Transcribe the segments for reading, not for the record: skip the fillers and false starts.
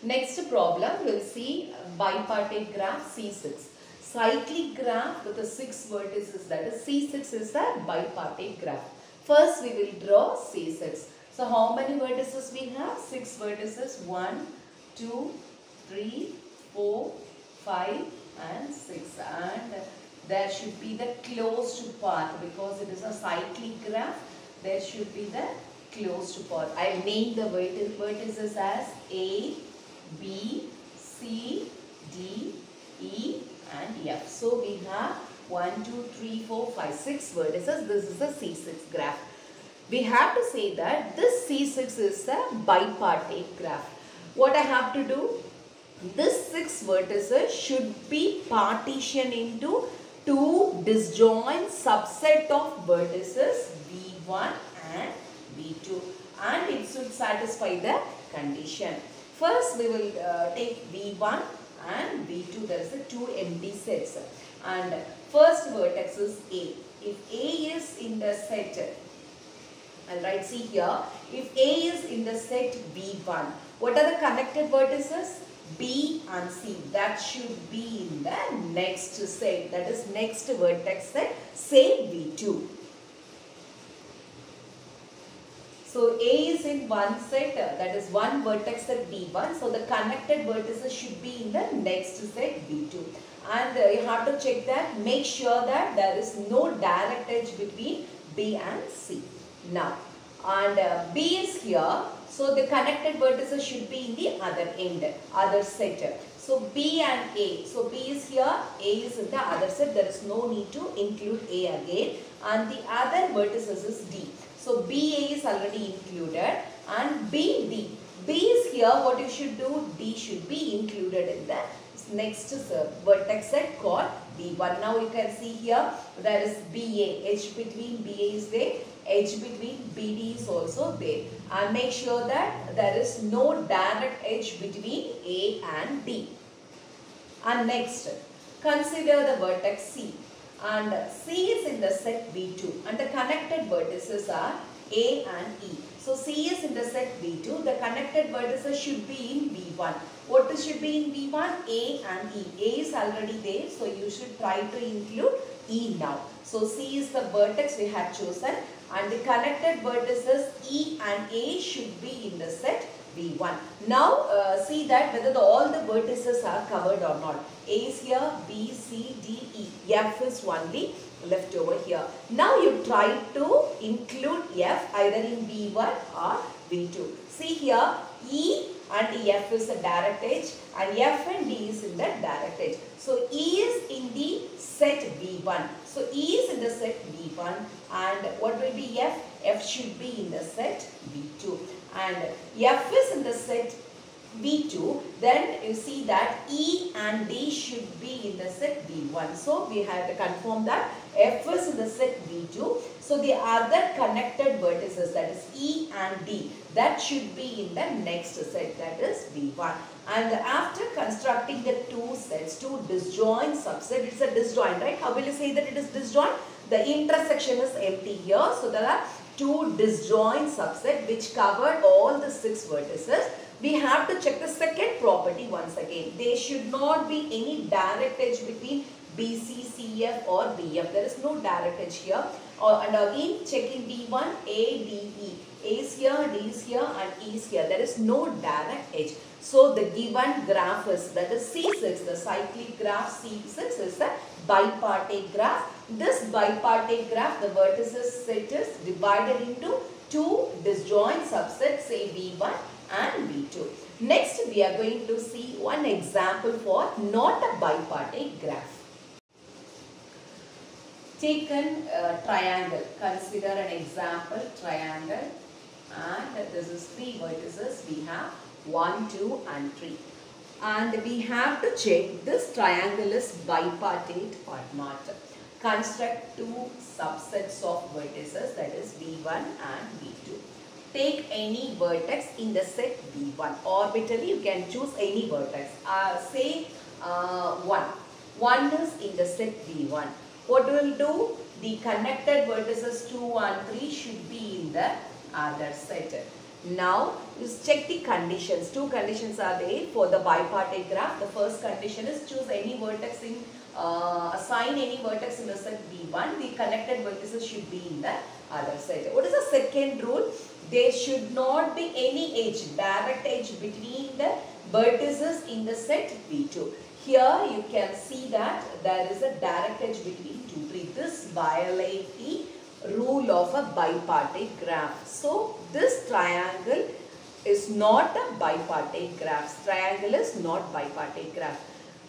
Next problem, we'll see bipartite graph C6. Cyclic graph with the 6 vertices, that is C6 is a bipartite graph. First we will draw C6. So how many vertices we have? 6 vertices. 1, 2, 3, 4, 5 and 6. And there should be the closed path because it is a cyclic graph. There should be the closed path. I name the vertices as A, B, C, D, E and F. So we have 1, 2, 3, 4, 5, 6 vertices. This is a C6 graph. We have to say that this C6 is a bipartite graph. What I have to do? This 6 vertices should be partitioned into 2 disjoint subset of vertices V1 and V2, and it should satisfy the condition. First we will take V1 and V2, there is 2 empty sets, and first vertex is A. If A is in the set, alright, see here, if A is in the set V1, what are the connected vertices? B and C. That should be in the next set, that is next vertex set, say V2. So A is in one set, that is one vertex set V1. So the connected vertices should be in the next set V2. And you have to check that, make sure that there is no direct edge between B and C. Now, and B is here. So the connected vertices should be in the other end, other set. So B and A. So B is here, A is in the other set. There is no need to include A again. And the other vertices is D. So BA is already included and BD. B is here, what you should do? D should be included in the next vertex set called B1. Now you can see here, there is BA. Edge between BA is there. Edge between BD is also there. And make sure that there is no direct edge between A and D. And next, consider the vertex C. And C is in the set V2 and the connected vertices are A and E. So C is in the set V2, the connected vertices should be in V1. What should be in V1? A and E. A is already there, so you should try to include E now. So C is the vertex we have chosen and the connected vertices E and A should be in the set V1. Now see that whether all the vertices are covered or not. A is here, B, C, D, E. F is only left over here. Now you try to include F either in V1 or V2. See here, E and F is the direct edge and F and D is in the direct edge. So E is in the set V1. So E is in the set V1 and what will be F? F should be in the set V2. And F is in the set V2, then you see that E and D should be in the set V1. So we have to confirm that F is in the set V2. So the other connected vertices, that is E and D, that should be in the next set, that is V1. And after constructing the two sets, two disjoint subset, it's a disjoint, right? How will you say that it is disjoint? The intersection is empty here. So there are two disjoint subset which covered all the 6 vertices. We have to check the second property once again. There should not be any direct edge between BC, CF or BF. There is no direct edge here. And again checking V1, A, D, E. A is here, D is here and E is here. There is no direct edge. So the given graph is, that is C6, the cyclic graph C6 is a bipartite graph. This bipartite graph, the vertices set is divided into 2 disjoint subsets, say V1 and V2. Next we are going to see one example for not a bipartite graph. Take a triangle. Consider an example triangle and this is 3 vertices. We have 1, 2 and 3. And we have to check this triangle is bipartite or not. Construct 2 subsets of vertices, that is V1 and V2. Take any vertex in the set V1. Orbitally you can choose any vertex. Say 1. 1 is in the set V1. What we will do? The connected vertices 2 and 3 should be in the other set. Now, you check the conditions. Two conditions are there for the bipartite graph. The first condition is choose any vertex in, assign any vertex in the set V1. The connected vertices should be in the other set. What is the second rule? There should not be any edge, direct edge between the vertices in the set V2. Here you can see that there is a direct edge between 2, 3. This violates the rule of a bipartite graph. So this triangle is not a bipartite graph. Triangle is not bipartite graph.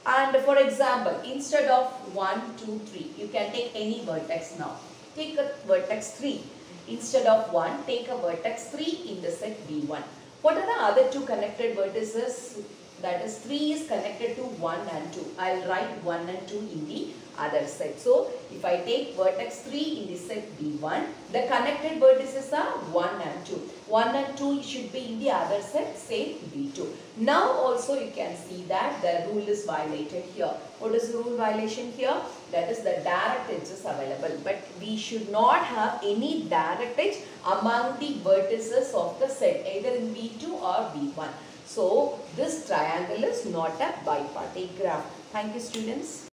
And for example, instead of 1, 2, 3, you can take any vertex now. Take a vertex 3. Instead of 1, take a vertex 3 in the set V1. What are the other two connected vertices? That is 3 is connected to 1 and 2. I will write 1 and 2 in the other set. So, if I take vertex 3 in the set V1, the connected vertices are 1 and 2. 1 and 2 should be in the other set, say V2. Now also you can see that the rule is violated here. What is the rule violation here? That is the direct edge is available. But we should not have any direct edge among the vertices of the set, either in V2 or V1. So, this triangle is not a bipartite graph. Thank you, students.